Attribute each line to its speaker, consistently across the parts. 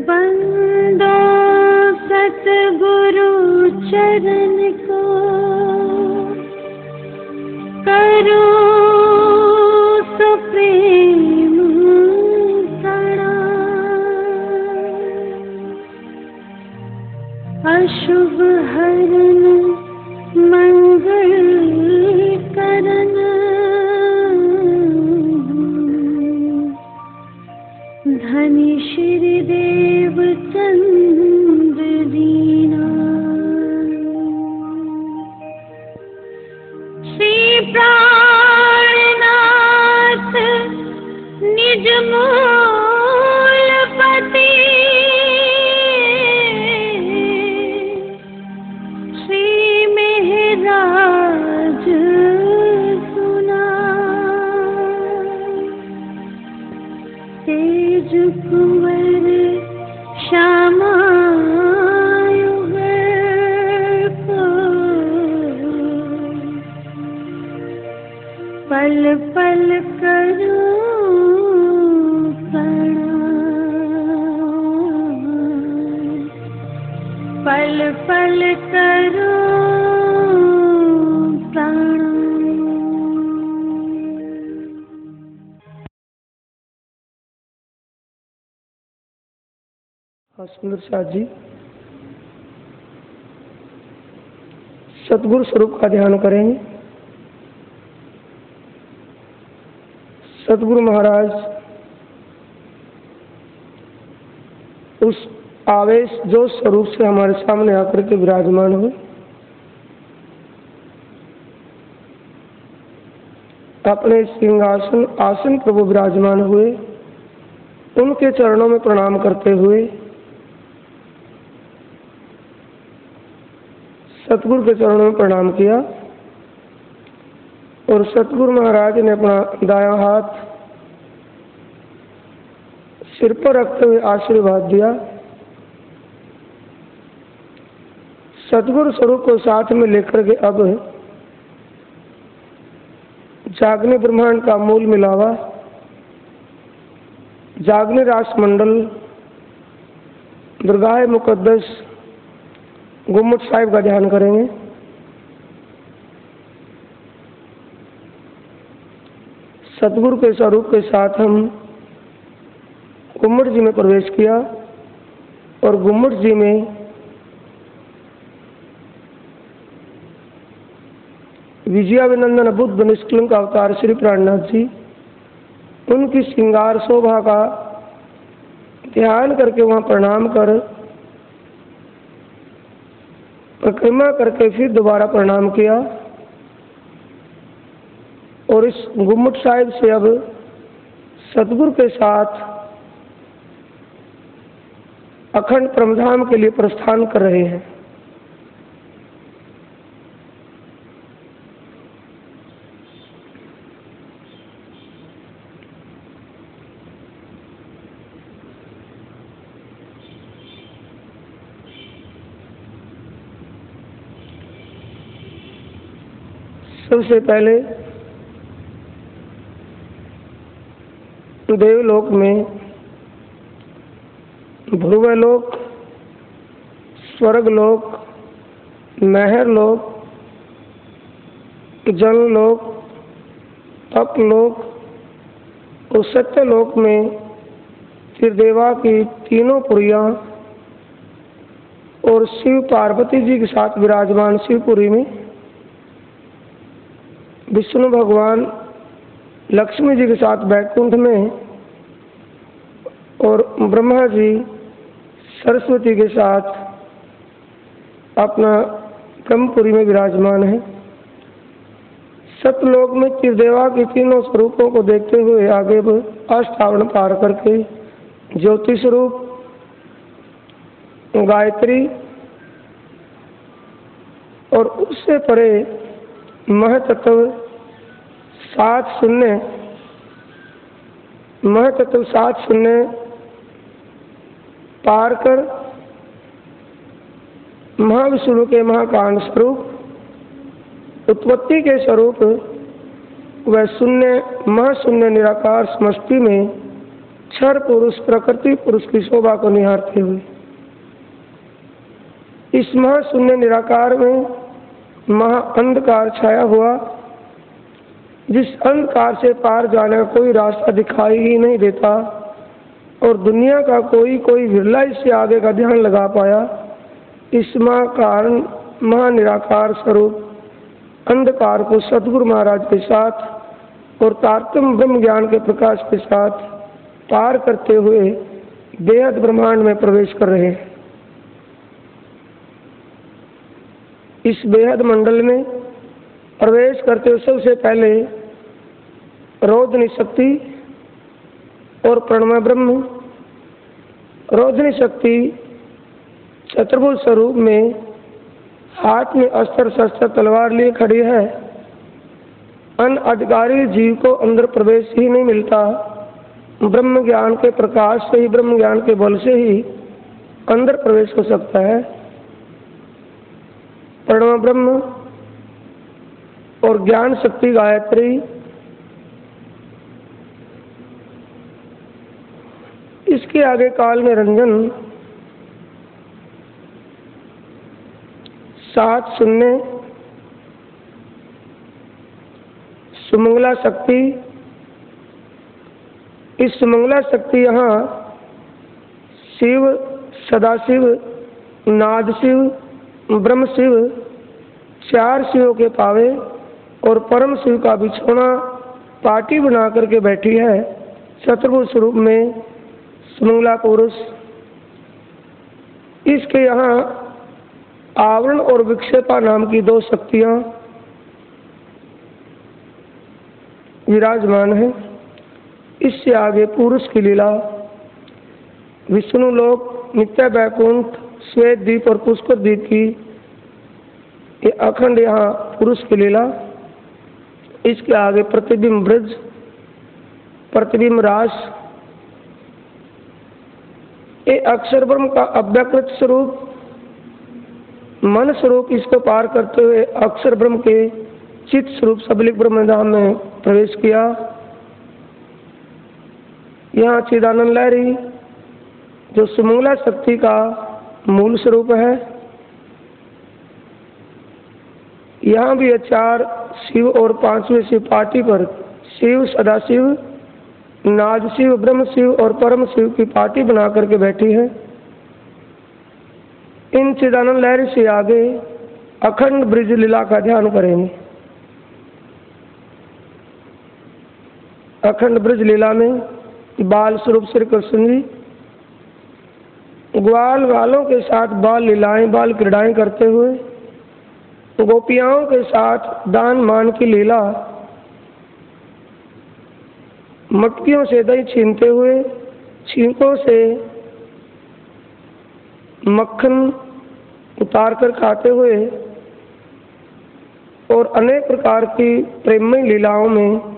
Speaker 1: बंदो सतगुरु चरण को करो सुप्रेम प्रणाम। अशुभ हरण मंगल करण धनी श्री देव चंद्र दीना। श्री प्राणनाथ निज मूलपति श्री मेहराज सुना। तेज कुंवर श्यामायुग को पल पल करो प्रणाम। पल पल करो प्रणाम।
Speaker 2: सुंदर साथ जी सतगुरु स्वरूप का ध्यान करेंगे। सतगुरु महाराज उस आवेश जो स्वरूप से हमारे सामने आकर के विराजमान हुए, अपने सिंहासन आसन पर वो विराजमान हुए, उनके चरणों में प्रणाम करते हुए सतगुरु के चरणों में प्रणाम किया और सतगुरु महाराज ने अपना दायां हाथ सिर पर रखते हुए आशीर्वाद दिया। सतगुरु स्वरूप को साथ में लेकर के अब जागने ब्रह्मांड का मूल मिलावा, जागने राष्ट्रमंडल, दरगाह मुकद्दस गुम्मट साहिब का ध्यान करेंगे। सतगुरु के स्वरूप के साथ हम गुम्मट जी में प्रवेश किया और गुम्मट जी में विजयाभिनंदन बुद्ध निष्कलंक अवतार श्री प्राणनाथ जी, उनकी श्रृंगार शोभा का ध्यान करके वहां प्रणाम कर परिक्रमा करके फिर दोबारा प्रणाम किया और इस गुम्मट साहिब से अब सतगुरु के साथ अखंड परमधाम के लिए प्रस्थान कर रहे हैं। सबसे पहले देवलोक में भ्रुवलोक, स्वर्गलोक, महरलोक, जनलोक, तपलोक और सत्यलोक में त्रिदेवा की तीनों पुरियां और शिव पार्वती जी के साथ विराजमान शिवपुरी में विष्णु भगवान लक्ष्मी जी के साथ बैकुंठ में और ब्रह्मा जी सरस्वती के साथ अपना ब्रह्मपुरी में विराजमान है। सतलोक में त्रिदेवा के तीनों स्वरूपों को देखते हुए आगे अष्टावरण पार करके ज्योति स्वरूप, गायत्री और उससे परे महतत्व सात शून्य पार कर महाविष्णु के महाकांड स्वरूप उत्पत्ति के स्वरूप वह शून्य महाशून्य निराकार समष्टि में क्षर पुरुष प्रकृति पुरुष की शोभा को निहारते हुए इस महाशून्य निराकार में महा अंधकार छाया हुआ, जिस अंधकार से पार जाने का कोई रास्ता दिखाई ही नहीं देता और दुनिया का कोई विरला इससे आगे का ध्यान लगा पाया। इस महाकारण महानिराकार स्वरूप अंधकार को सतगुरु महाराज के साथ और तारतम्य ब्रह्म ज्ञान के प्रकाश के साथ पार करते हुए बेहद ब्रह्मांड में प्रवेश कर रहे हैं। इस बेहद मंडल में प्रवेश करते हुए सबसे पहले रोधनी शक्ति और प्रणमय ब्रह्म। रोधनी शक्ति चतुर्भुज स्वरूप में हाथ में अस्त्र शस्त्र तलवार लिए खड़ी है। अनअधिकारी जीव को अंदर प्रवेश ही नहीं मिलता। ब्रह्म ज्ञान के प्रकाश से ही, ब्रह्म ज्ञान के बल से ही अंदर प्रवेश हो सकता है। प्रणव ब्रह्म और ज्ञान शक्ति गायत्री, इसके आगे काल में रंजन, 7 शून्य, सुमंगला शक्ति। इस सुमंगला शक्ति यहाँ शिव, सदाशिव, नाद शिव, ब्रह्म शिव, 4 शिवों के पावे और परम शिव का बिछोना पार्टी बना करके बैठी है। चतुर्भुज स्वरूप में सुमंगला पुरुष। इसके यहाँ आवरण और विक्षेपा नाम की 2 शक्तियाँ विराजमान है। इससे आगे पुरुष की लीला, विष्णु लोक, नित्य वैकुंठ, श्वेत द्वीप और पुष्कर द्वीप की ये अखंड यहाँ पुरुष की लीला। इसके आगे प्रतिबिंब ब्रज, प्रतिबिंब रास, ये अक्षर ब्रह्म का अव्यकृत स्वरूप, मन स्वरूप इसको पार करते हुए अक्षर ब्रह्म के चित स्वरूप सबलिक ब्रह्मधाम में प्रवेश किया। यहाँ चिदानंद लहरी जो सुमंगला शक्ति का मूल स्वरूप है, यहाँ भी 4 शिव और 5वें शिव पार्टी पर शिव, सदाशिव, नाद शिव, ब्रह्म शिव और परम शिव की पार्टी बना करके बैठी है। इन चिदानंद लहरी से आगे अखंड ब्रिज लीला का ध्यान करेंगे। अखंड ब्रिज लीला में बाल स्वरूप श्री कृष्ण जी ग्वाल वालों के साथ बाल लीलाएं, बाल क्रीड़ाएं करते हुए, गोपियाओं के साथ दान मान की लीला, मटकियों से दही छीनते हुए, छींकों से मक्खन उतार कर खाते हुए और अनेक प्रकार की प्रेममय लीलाओं में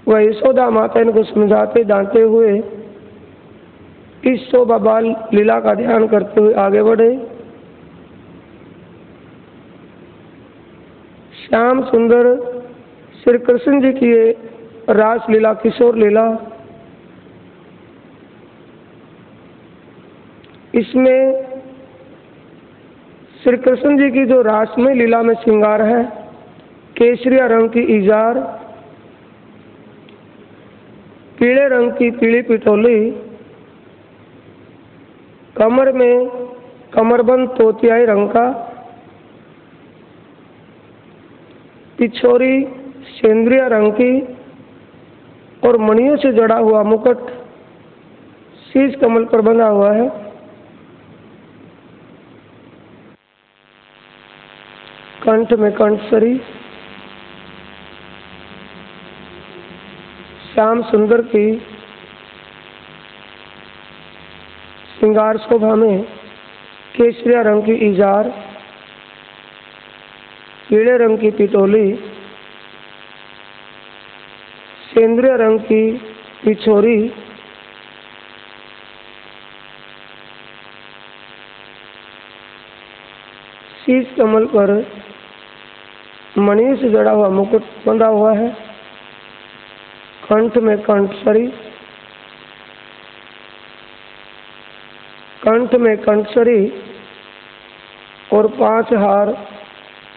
Speaker 2: वह यशोदा माता इनको समझाते डांटते हुए इस शोभा बाल लीला का ध्यान करते हुए आगे बढ़े। श्याम सुंदर श्री कृष्ण जी की ये रास लीला, किशोर लीला, इसमें श्री कृष्ण जी की जो रासमय लीला में श्रृंगार है, केसरिया रंग की इजार, पीले रंग की पीली पिटोली, कमर में कमरबंद तोतियाई रंग का, पिछोरी सेंद्रिया रंग की और मणियों से जड़ा हुआ मुकुट शीश कमल पर बंधा हुआ है। कंठ में कंठसरी, श्याम सुंदर की श्रृंगार शोभा में केसरिया रंग की इजार, पीले रंग की पिटोली, सेंद्रिय रंग की पिछोरी, शीश कमल पर मणि से जड़ा हुआ मुकुट बंधा हुआ है। कंठ में कंठसरी, कंठ में कंठसरी और 5 हार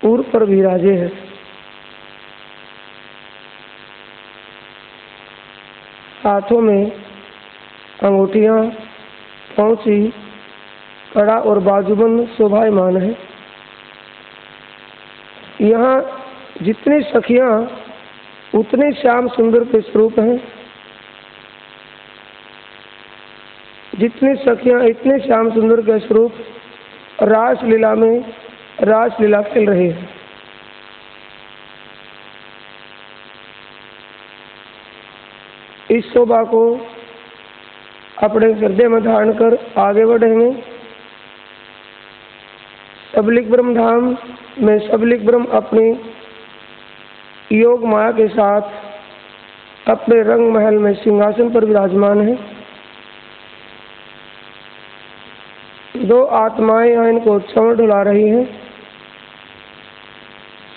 Speaker 2: ऊर पर विराजे हैं। हाथों में अंगूठियां, पौंची, कड़ा और बाजूबंद शोभायमान है। यहाँ जितनी सखियां उतने श्याम सुंदर के स्वरूप हैं, जितनी सखियां इतने श्याम सुंदर के स्वरूप रास लीला में रास लीला खेल रहे हैं। इस शोभा को अपने हृदय में धारण कर आगे बढ़ेंगे। सबलिक ब्रह्म धाम में सबलिक ब्रह्म अपनी योग माया के साथ अपने रंग महल में सिंहासन पर विराजमान है। 2 आत्माएं यहाँ इनको चंवर ढुला रही हैं।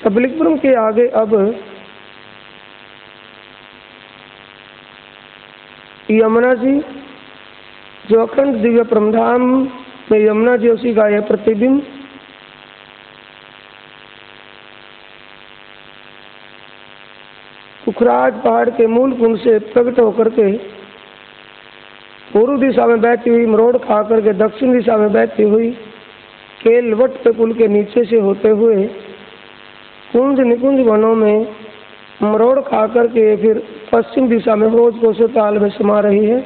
Speaker 2: सबलिक ब्रह्म के आगे अब यमुना जी, जो अखंड दिव्य परमधाम में यमुना जी उसी का यह प्रतिबिंब, कुखराज पहाड़ के मूल कुंड से प्रकट होकर के पूर्व दिशा में बहती हुई मरोड़ खा करके दक्षिण दिशा में बहती हुई केलवट के पुल के नीचे से होते हुए कुंज निकुंज वनों में मरोड़ खा करके फिर पश्चिम दिशा में रोज कोसों ताल में समा रही है।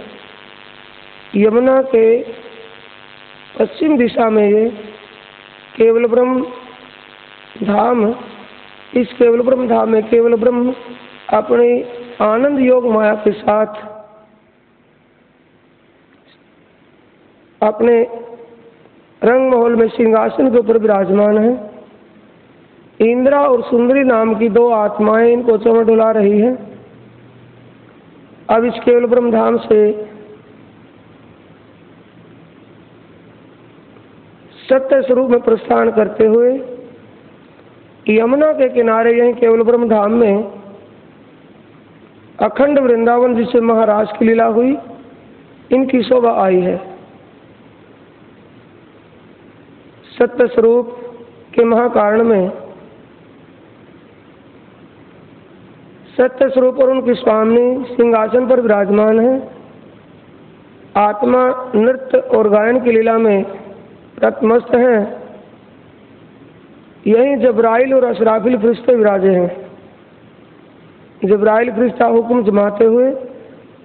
Speaker 2: यमुना के पश्चिम दिशा में ये केवल ब्रह्म धाम, इस केवल ब्रह्म धाम में केवल ब्रह्म अपने आनंद योग माया के साथ अपने रंग महल में सिंहासन के ऊपर विराजमान है। इंद्रा और सुंदरी नाम की 2 आत्माएं इनको चंवर डुला रही हैं। अब इस केवल ब्रह्म धाम से सत्य स्वरूप में प्रस्थान करते हुए यमुना के किनारे यहीं केवल ब्रह्म धाम में अखंड वृंदावन जिससे महाराज की लीला हुई, इनकी शोभा आई है। सत्य स्वरूप के महाकारण में सत्य स्वरूप और उनकी स्वामी सिंहासन पर विराजमान है। आत्मा नृत्य और गायन की लीला में रतमस्त है। यहीं जबराइल और असराफिल फरिश्ते विराजे हैं। जबराइल फरिश्ता हुक्म जमाते हुए,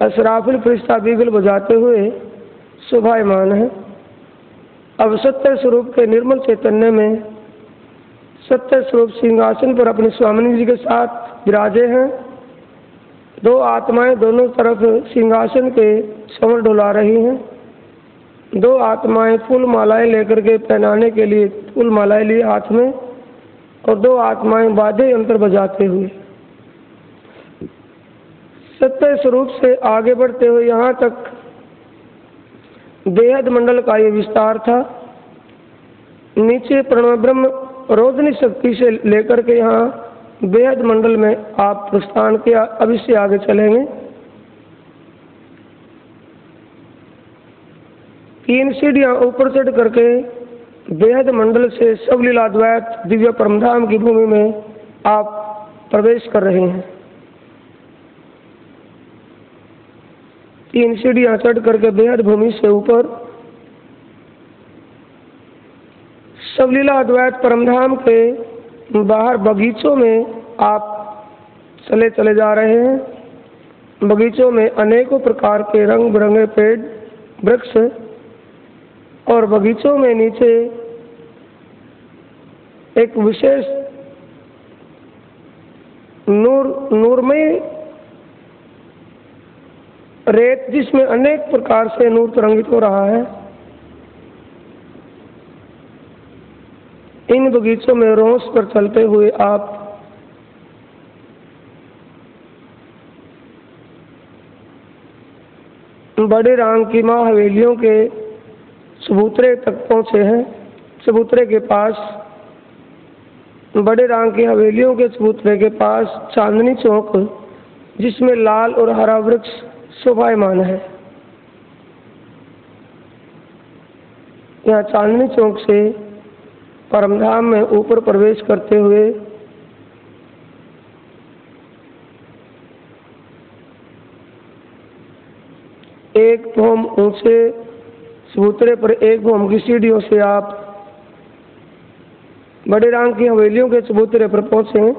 Speaker 2: असराफिल फरिश्ता बीगल बजाते हुए शोभायमान है। अब सत्य स्वरूप के निर्मल चैतन्य में सत्य स्वरूप सिंहासन पर अपने स्वामी जी के साथ विराजे हैं। 2 आत्माएं दोनों तरफ सिंहासन के चंवर डुला रही हैं। 2 आत्माएं फूल मालाएं लेकर के पहनाने के लिए फूल मालाएं लिए हाथ में, और 2 आत्माएं वाद्य यंत्र बजाते हुए सत्य स्वरूप से आगे बढ़ते हुए यहाँ तक बेहद मंडल का ये विस्तार था। नीचे प्रणव ब्रह्म रोजनी शक्ति से लेकर के यहाँ बेहद मंडल में आप प्रस्थान किया। अब इससे आगे चलेंगे। 3 सीढ़ियाँ ऊपर चढ़ करके बेहद मंडल से सब लीलाद्वैत दिव्य परमधाम की भूमि में आप प्रवेश कर रहे हैं। 3 सीढ़ियाँ चढ़ करके बेहद भूमि से ऊपर सब लीलाद्वैत परमधाम के बाहर बगीचों में आप चले जा रहे हैं। बगीचों में अनेकों प्रकार के रंग बिरंगे पेड़ वृक्ष, और बगीचों में नीचे एक विशेष नूरमय रेत जिसमें अनेक प्रकार से नूर तरंगित हो रहा है। इन बगीचों में रोंस पर चलते हुए आप बड़े रांग की माँ हवेलियों के चबूतरे तक पहुँचे हैं। चबूतरे के पास, बड़े रांग की हवेलियों के चबूतरे के पास चांदनी चौक, जिसमें लाल और हरा वृक्ष शोभायमान है। यहाँ चांदनी चौक से परमधाम में ऊपर प्रवेश करते हुए एक भौम ऊंचे चबूतरे पर एक भौम की सीढ़ियों से आप बड़े राम की हवेलियों के चबूतरे पर पहुंचे।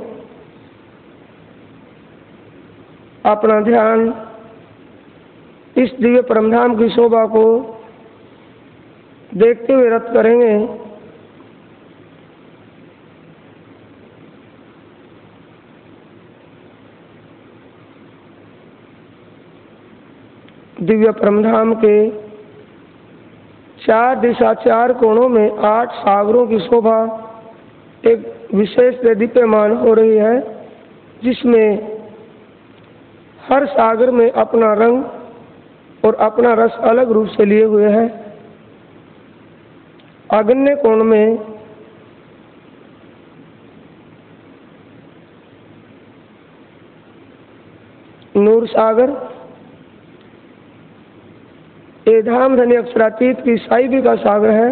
Speaker 2: अपना ध्यान इस दिव्य परमधाम की शोभा को देखते हुए रत करेंगे। दिव्य परमधाम के चार दिशा चार कोणों में 8 सागरों की शोभा एक विशेष से दीप्यमान हो रही है, जिसमें हर सागर में अपना रंग और अपना रस अलग रूप से लिए हुए है। आग्नेय कोण में नूर सागर, ये धाम धनी अक्षरातीत की साहिबी का सागर है।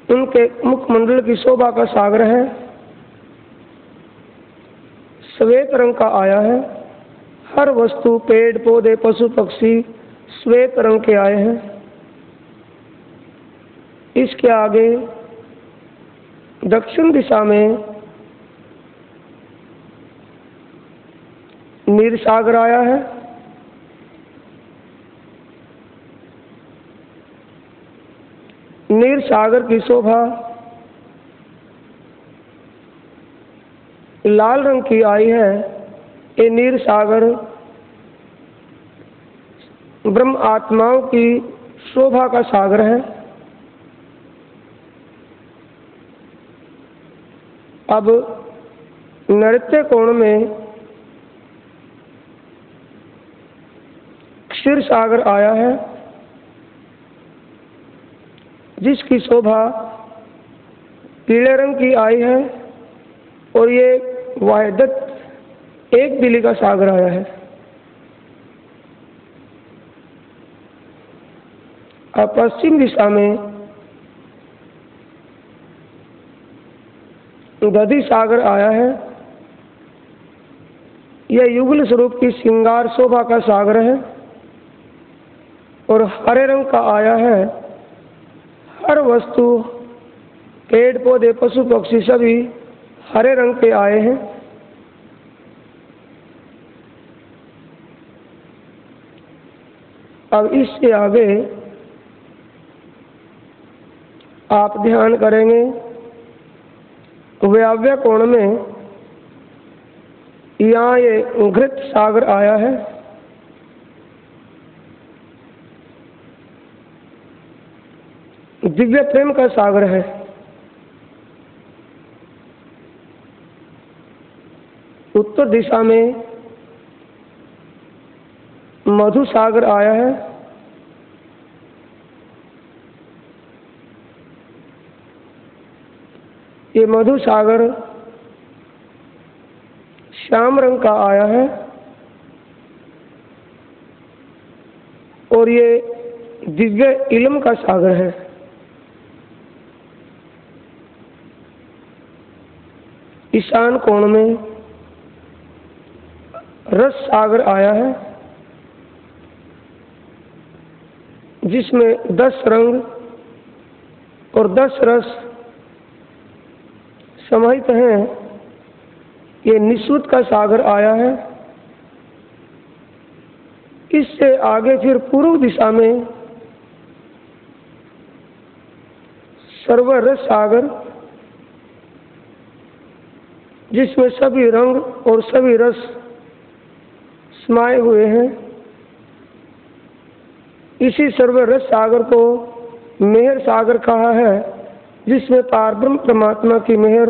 Speaker 2: उनके मुखमंडल की शोभा का सागर है। श्वेत रंग का आया है। हर वस्तु, पेड़ पौधे, पशु पक्षी श्वेत रंग के आए हैं। इसके आगे दक्षिण दिशा में नीर सागर आया है। नीर सागर की शोभा लाल रंग की आई है। ये नीर सागर ब्रह्म आत्माओं की शोभा का सागर है। अब नृत्य कोण में क्षीर सागर आया है, जिसकी शोभा पीले रंग की आई है और ये वायदत एक दिली का सागर आया है। अब पश्चिम दिशा में दधि सागर आया है। यह युगल स्वरूप की श्रृंगार शोभा का सागर है और हरे रंग का आया है। हर वस्तु, पेड़ पौधे, पशु पक्षी सभी हरे रंग के आए हैं। अब इससे आगे आप ध्यान करेंगे वायव्य कोण में यहाँ ये घृत सागर आया है। दिव्य प्रेम का सागर है। उत्तर दिशा में मधु सागर आया है। ये मधु सागर श्याम रंग का आया है और ये दिव्य इलम का सागर है। ईशान कोण में रस सागर आया है, जिसमें 10 रंग और 10 रस समाहित हैं। ये निःशुद्ध का सागर आया है। इससे आगे फिर पूर्व दिशा में सर्वरस सागर, जिसमें सभी रंग और सभी रस समाये हुए हैं। इसी सर्वरस सागर को मेहर सागर कहा है, जिसमें पारब्रह्म परमात्मा की मेहर